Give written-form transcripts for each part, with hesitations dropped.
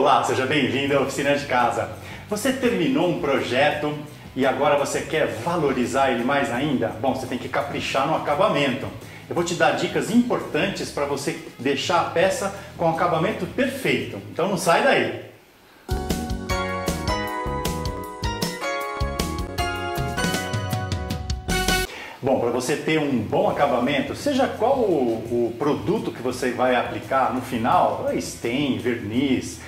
Olá, seja bem-vindo à Oficina de Casa. Você terminou um projeto e agora você quer valorizar ele mais ainda? Bom, você tem que caprichar no acabamento. Eu vou te dar dicas importantes para você deixar a peça com o acabamento perfeito. Então não sai daí! Bom, para você ter um bom acabamento, seja qual o produto que você vai aplicar no final, stain, verniz,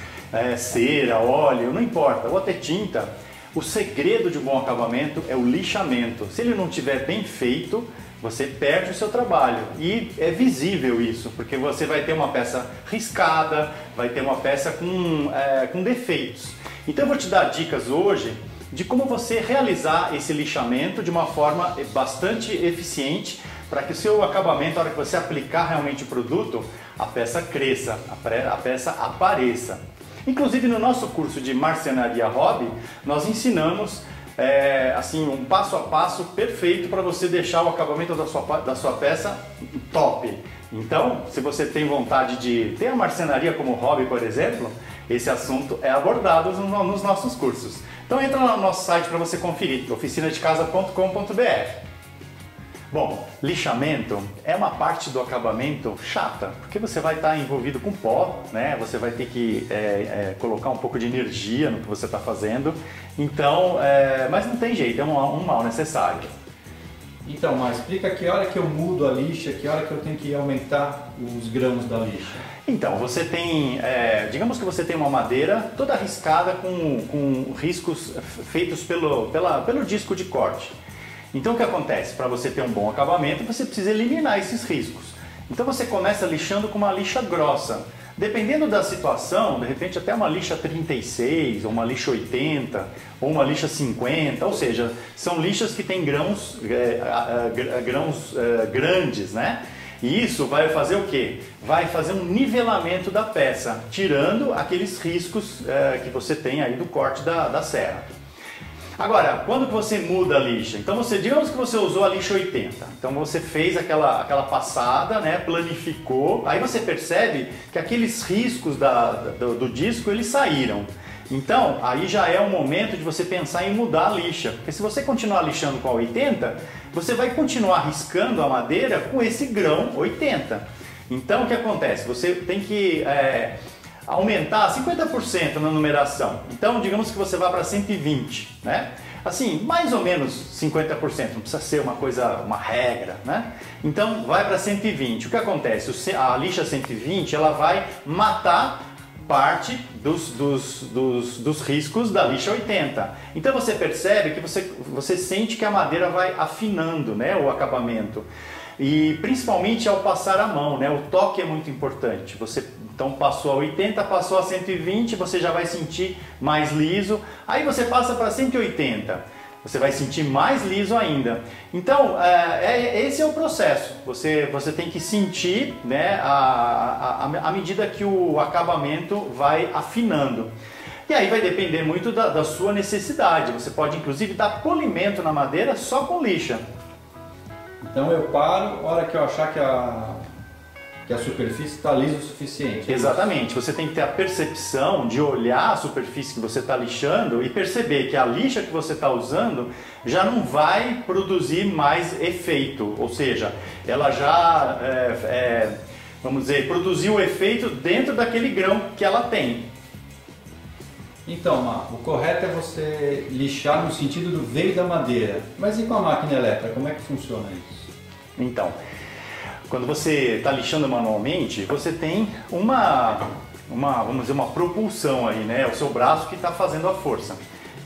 cera, óleo, não importa, ou até tinta, o segredo de um bom acabamento é o lixamento. Se ele não estiver bem feito, você perde o seu trabalho e é visível isso, porque você vai ter uma peça riscada, vai ter uma peça com defeitos. Então eu vou te dar dicas hoje de como você realizar esse lixamento de uma forma bastante eficiente para que o seu acabamento, na hora que você aplicar realmente o produto, a peça cresça, a peça apareça. Inclusive no nosso curso de marcenaria hobby, nós ensinamos assim, um passo a passo perfeito para você deixar o acabamento da sua peça top. Então, se você tem vontade de ter a marcenaria como hobby, por exemplo, esse assunto é abordado nos nossos cursos. Então entra lá no nosso site para você conferir, oficinadecasa.com.br. Bom, lixamento é uma parte do acabamento chata, porque você vai estar envolvido com pó, né? Você vai ter que colocar um pouco de energia no que você está fazendo, então, mas não tem jeito, é um mal necessário. Então, mas explica que hora que eu mudo a lixa, que hora que eu tenho que aumentar os grãos da lixa. Então, você tem, digamos que você tem uma madeira toda riscada com riscos feitos pelo disco de corte. Então o que acontece? Para você ter um bom acabamento, você precisa eliminar esses riscos. Então você começa lixando com uma lixa grossa. Dependendo da situação, de repente até uma lixa 36, ou uma lixa 80, ou uma lixa 50, ou seja, são lixas que têm grãos grandes, né? E isso vai fazer o quê? Vai fazer um nivelamento da peça, tirando aqueles riscos que você tem aí do corte da serra. Agora, quando que você muda a lixa? Então digamos que você usou a lixa 80, então você fez aquela passada, né, planificou, aí você percebe que aqueles riscos do disco eles saíram. Então, aí já é o momento de você pensar em mudar a lixa, porque se você continuar lixando com a 80, você vai continuar riscando a madeira com esse grão 80. Então, o que acontece? Você tem que aumentar 50% na numeração. Então, digamos que você vá para 120, né? Assim, mais ou menos 50%, não precisa ser uma regra, né? Então, vai para 120. O que acontece? A lixa 120, ela vai matar parte dos riscos da lixa 80. Então você percebe que você sente que a madeira vai afinando, né, o acabamento. E principalmente ao passar a mão, né, o toque é muito importante. Você então passou a 80, passou a 120, você já vai sentir mais liso. Aí você passa para 180. Você vai sentir mais liso ainda. Então, esse é o processo. Você tem que sentir, né, à medida que o acabamento vai afinando. E aí vai depender muito da sua necessidade. Você pode, inclusive, dar polimento na madeira só com lixa. Então eu paro na hora que eu achar que a superfície está lisa o suficiente. Exatamente, você tem que ter a percepção de olhar a superfície que você está lixando e perceber que a lixa que você está usando já não vai produzir mais efeito, ou seja, ela já, vamos dizer, produziu o efeito dentro daquele grão que ela tem. Então, Marco, o correto é você lixar no sentido do veio da madeira, mas e com a máquina elétrica, como é que funciona isso? Então, quando você está lixando manualmente, você tem vamos dizer, uma propulsão aí, né? É o seu braço que está fazendo a força.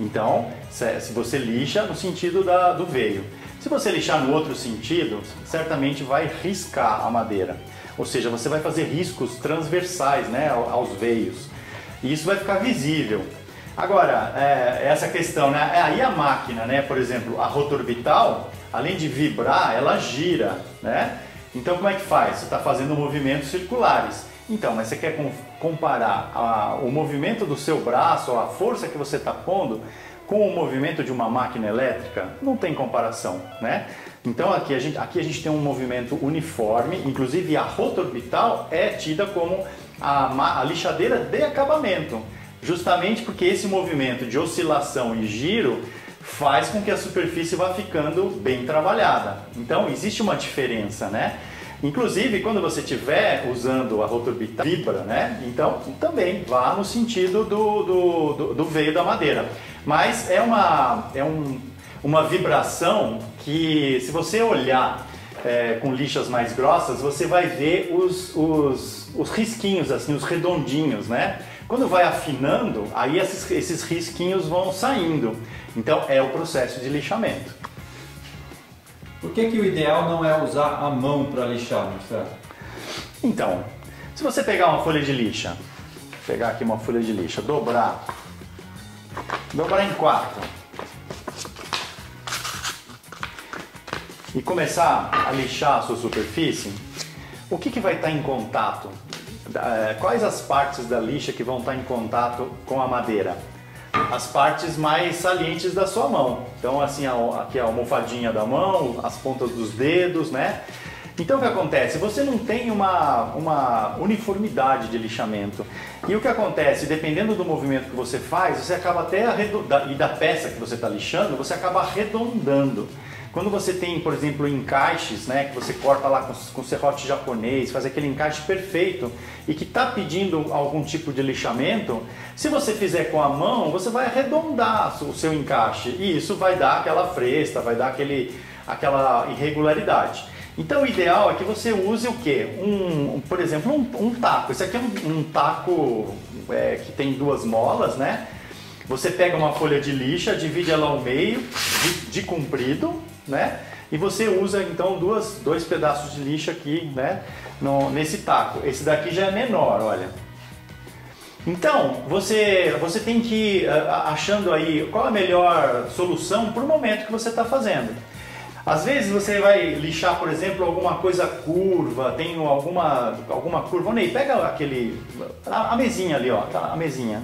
Então, se você lixa no sentido do veio. Se você lixar no outro sentido, certamente vai riscar a madeira. Ou seja, você vai fazer riscos transversais, né, aos veios. E isso vai ficar visível. Agora, essa questão, né? Aí a máquina, né? Por exemplo, a rotorbital, além de vibrar, ela gira, né? Então como é que faz? Você está fazendo movimentos circulares. Então, mas você quer comparar o movimento do seu braço, a força que você está pondo, com o movimento de uma máquina elétrica, não tem comparação, né? Então aqui a gente tem um movimento uniforme, inclusive a rotorbital é tida como a lixadeira de acabamento, justamente porque esse movimento de oscilação e giro faz com que a superfície vá ficando bem trabalhada. Então existe uma diferença, né? Inclusive quando você estiver usando a rotorbital vibra, né? Então também vá no sentido do veio da madeira. Mas é uma vibração que, se você olhar com lixas mais grossas, você vai ver os risquinhos, assim, os redondinhos, né? Quando vai afinando, aí esses risquinhos vão saindo. Então é o processo de lixamento. Por que o ideal não é usar a mão para lixar, Marcelo? Então, se você pegar uma folha de lixa, pegar aqui uma folha de lixa, dobrar em 4 e começar a lixar a sua superfície, o que vai estar em contato? Quais as partes da lixa que vão estar em contato com a madeira? As partes mais salientes da sua mão. Então assim, aqui a almofadinha da mão, as pontas dos dedos, né? Então o que acontece? Você não tem uma uniformidade de lixamento. E o que acontece? Dependendo do movimento que você faz, você acaba até e da peça que você está lixando, você acaba arredondando. Quando você tem, por exemplo, encaixes, né, que você corta lá com serrote japonês, faz aquele encaixe perfeito e que está pedindo algum tipo de lixamento, se você fizer com a mão, você vai arredondar o seu encaixe e isso vai dar aquela fresta, vai dar aquela irregularidade. Então o ideal é que você use o quê? Por exemplo, um taco. Esse aqui é um taco que tem 2 molas, né? Você pega uma folha de lixa, divide ela ao meio, de comprido, né? E você usa então dois pedaços de lixa aqui, né? Nesse taco. Esse daqui já é menor, olha. Então, você tem que ir achando aí qual a melhor solução para o momento que você está fazendo. Às vezes você vai lixar, por exemplo, alguma coisa curva, tem alguma curva. Ney, pega a mesinha ali, ó, a mesinha.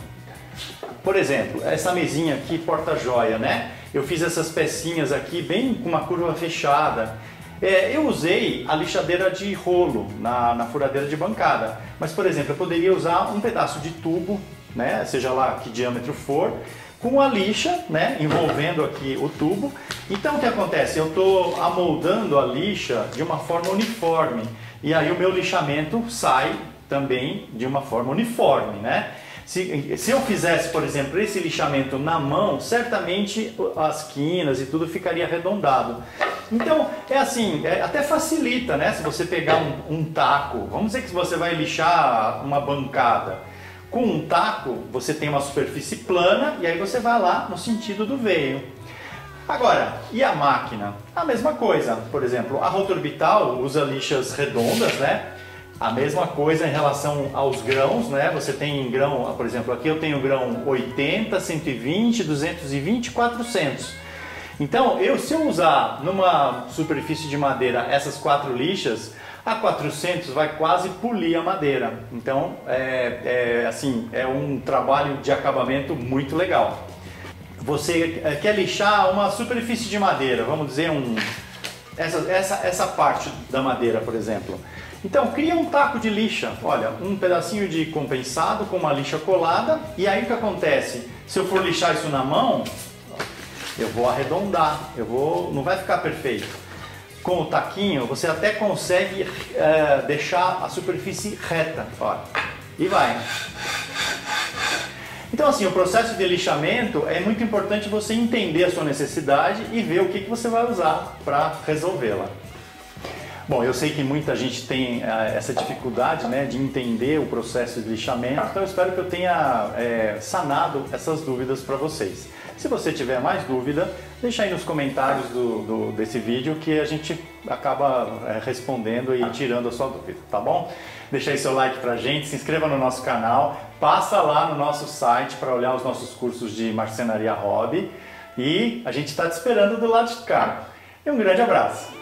Por exemplo, essa mesinha aqui, porta-joia, né? Eu fiz essas pecinhas aqui bem com uma curva fechada. Eu usei a lixadeira de rolo na furadeira de bancada. Mas, por exemplo, eu poderia usar um pedaço de tubo, né? Seja lá que diâmetro for, com a lixa, né? Envolvendo aqui o tubo. Então o que acontece? Eu estou amoldando a lixa de uma forma uniforme. E aí o meu lixamento sai também de uma forma uniforme, né? Se eu fizesse, por exemplo, esse lixamento na mão, certamente as quinas e tudo ficaria arredondado. Então, é assim, até facilita, né? Se você pegar um taco, vamos dizer que você vai lixar uma bancada. Com um taco, você tem uma superfície plana e aí você vai lá no sentido do veio. Agora, e a máquina? A mesma coisa. Por exemplo, a rotorbital usa lixas redondas, né? A mesma coisa em relação aos grãos, né? Você tem grão, por exemplo, aqui eu tenho grão 80, 120, 220 e 400. Então, se eu usar numa superfície de madeira essas 4 lixas, a 400 vai quase polir a madeira. Então, é um trabalho de acabamento muito legal. Você quer lixar uma superfície de madeira, vamos dizer essa parte da madeira, por exemplo. Então, cria um taco de lixa, olha, um pedacinho de compensado com uma lixa colada, e aí o que acontece? Se eu for lixar isso na mão, eu vou arredondar, não vai ficar perfeito. Com o taquinho, você até consegue deixar a superfície reta, olha, e vai. Então, assim, o processo de lixamento é muito importante você entender a sua necessidade e ver o que você vai usar para resolvê-la. Bom, eu sei que muita gente tem essa dificuldade, né, de entender o processo de lixamento, então eu espero que eu tenha sanado essas dúvidas para vocês. Se você tiver mais dúvida, deixa aí nos comentários desse vídeo que a gente acaba respondendo e tirando a sua dúvida, tá bom? Deixa aí seu like pra gente, se inscreva no nosso canal, passa lá no nosso site para olhar os nossos cursos de marcenaria hobby e a gente está te esperando do lado de cá. E um grande abraço!